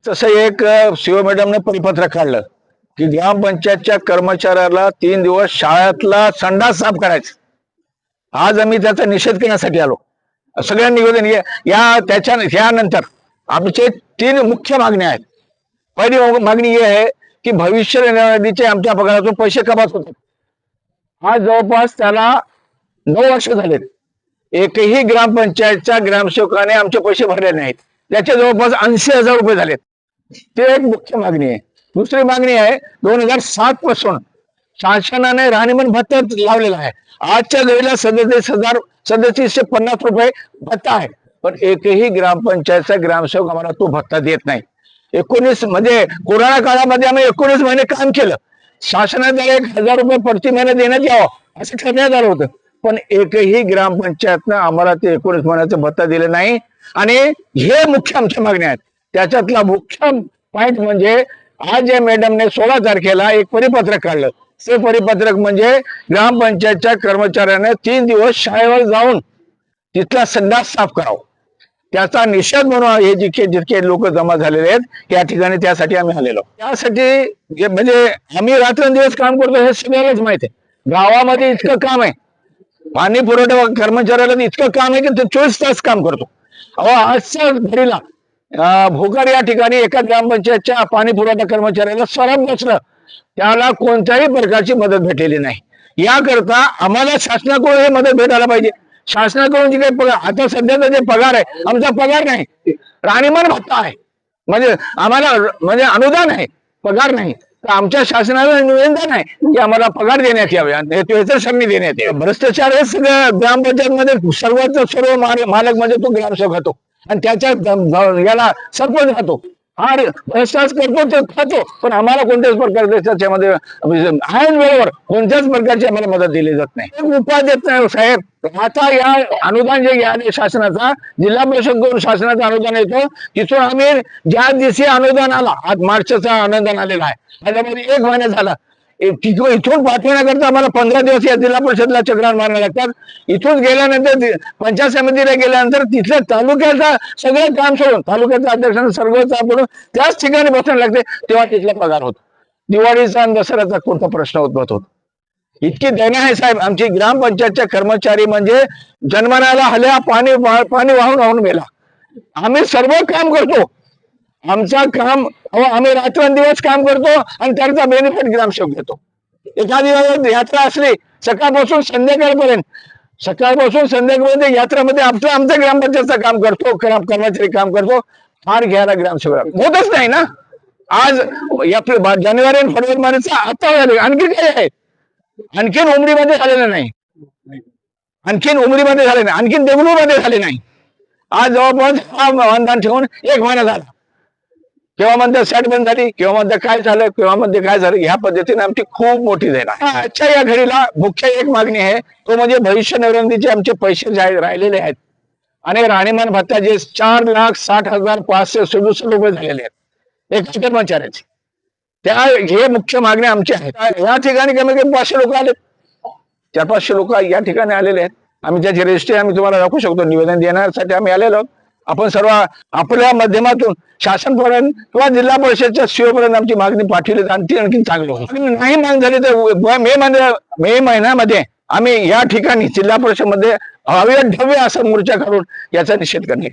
तसं एक शिव मॅडमने परिपत्रक काढलं की ग्रामपंचायतच्या कर्मचाऱ्याला 3 दिवस शाळेतला संडास साफ करायचा। आज आम्ही त्याचा निषेध करण्यासाठी आलो। सगळ्या निवेदन यानंतर आमचे 3 मुख्य मागण्या आहेत। पहिली मागणी ही आहे की भविष्य निधीचे आमच्या पगारातून पैसे कपात होतात। आज जवळपास त्याला 9 वर्ष झालेत, एकही ग्रामपंचायतच्या ग्रामसेवकाने आमचे पैसे भरले नाहीत। त्याचे जवळपास 80,000 रुपये झालेत। ते एक मुख्य मागणी आहे। दुसरी मागणी आहे 2007 पासून शासनाने राहणीमान भत्ता लावलेला आहे। आजच्या घडीला 37,50 रुपये भत्ता आहे, पण एकही ग्रामपंचायतचा ग्रामसेवक आम्हाला तो भत्ता देत नाही। 19 म्हणजे कोरोना काळामध्ये आम्ही 19 महिने काम केलं। शासनाने 1,000 रुपये प्रति महिना देण्यात यावं असं ठरवण्यात आलं होतं, पण एकही ग्रामपंचायतनं आम्हाला ते 19 महिन्याचं भत्ता दिलं नाही। आणि हे मुख्य आमच्या मागण्या आहेत। त्याच्यातला मुख्य पॉइंट म्हणजे आज या मॅडमने 16 तारखेला एक परिपत्रक काढलं। ते परिपत्रक म्हणजे ग्रामपंचायतच्या कर्मचाऱ्याने 3 दिवस शाळेवर जाऊन तिथला संडास साफ करावा। त्याचा निषेध म्हणून हे जितके लोक जमा झालेले आहेत या ठिकाणी त्यासाठी आम्ही आलेलो। त्यासाठी म्हणजे आम्ही रात्रंदिवस काम करतो हे सगळ्यांनाच माहिती आहे। गावामध्ये इतकं काम आहे, पाणी पुरवठा कर्मचाऱ्याला इतकं काम आहे की ते 24 तास काम करतो। आजच्या घडीला भोकर या ठिकाणी एका ग्रामपंचायतच्या पाणी पुरवठा कर्मचाऱ्याला सरम बसलं, त्याला कोणत्याही प्रकारची मदत भेटलेली नाही। याकरता आम्हाला शासनाकडून हे मदत भेटायला पाहिजे। शासनाकडून जे काही पगार आता सध्याचा जे पगार आहे, आमचा पगार नाही, राहणीमान भत्ता आहे, म्हणजे आम्हाला म्हणजे अनुदान आहे, पगार नाही। तर आमच्या शासनाला निवेदन आहे की आम्हाला पगार देण्यात यावे, वेतनश्रेणी देण्यात यावी। भ्रष्टाचार हे सगळं ग्रामपंचायत मध्ये सर्व मालक म्हणजे तो ग्रामसेवक होतो आणि त्याच्या याला सरपंच राहतो। हा भ्रष्टाचार करतो ते खातो, पण आम्हाला कोणत्याच प्रकारचे त्याच्यामध्ये आहे वेळेवर कोणत्याच प्रकारची आम्हाला मदत दिली जात नाही। एक उपाय देत नाही साहेब। आता या अनुदान जे आले शासनाचा, जिल्हा परिषद शासनाचं अनुदान येतं, तिथून आम्ही ज्या दिवशी अनुदान आला, आज मार्चचा अनुदान आलेला आहे, त्याच्यामध्ये 1 महिना झाला। इथून पाठवण्याकरता आम्हाला 15 दिवस या जिल्हा परिषदला चक्रार मारायला लागतात। इथून गेल्यानंतर पंचायत समितीला गेल्यानंतर तिथल्या तालुक्याचा सगळं काम सोडून तालुक्याच्या अध्यक्षांना सर्व पडून त्याच ठिकाणी बसायला लागते, तेव्हा तिथला पगार होतो। दिवाळीचा आणि दसऱ्याचा कोणता प्रश्न उद्भवत होतो। इतकी दैन्य आहे साहेब आमची। ग्रामपंचायतच्या कर्मचारी म्हणजे जन्मनाला हल्या पाणी वाहून वाहून गेला। आम्ही सर्व काम करतो, आमचा काम आम्ही रात्रंदिवस काम करतो आणि त्याचा बेनिफिट ग्रामसेवक घेतो। एखादी यात्रा असली सकाळपासून संध्याकाळपर्यंत यात्रेमध्ये आमचं ग्रामपंचायतचं काम करतो, कर्मचारी काम करतो, फार घ्यायला ग्रामसेवक होतच नाही ना। आज जानेवारी आणि फेब्रुवारी महिन्याचा आता आणखी काय आहे, आणखीन उमरीमध्ये झालेलं नाही, आणखीन देगलूरमध्ये झाले नाही। आज जवळपास हा अनुदान ठेवून 1 महिना झाला। केव्हा म्हणते सॅट बंद झाली, केव्हा म्हणते काय झालं, केव्हा म्हणते काय झालं, ह्या पद्धतीने आमची खूप मोठी जाईल। आजच्या या घडीला मुख्य एक मागणी आहे, तो म्हणजे भविष्य निधीचे आमचे पैसे राहिलेले आहेत आणि राहणीमान भत्ता जे 4,60,567 रुपये झालेले आहेत एका कर्मचाऱ्याचे, हे मुख्य मागण्या आमच्या आहेत। या ठिकाणी कमी कमी 500 लोक आले, 400-500 लोक या ठिकाणी आलेले आहेत। आम्ही त्याची रजिस्ट्री आम्ही तुम्हाला दाखवू शकतो, निवेदन देण्यासाठी आम्ही आलेलो आहोत। आपण सर्व आपल्या माध्यमातून शासनपर्यंत किंवा जिल्हा परिषदच्या सीओपर्यंत आमची मागणी पाठवली तर आणखी चांगलं होईल। नाही मागणी झाली तर मे महिन्यामध्ये आम्ही या ठिकाणी जिल्हा परिषद मध्ये भव्य असा मोर्चा काढून याचा निषेध करणे।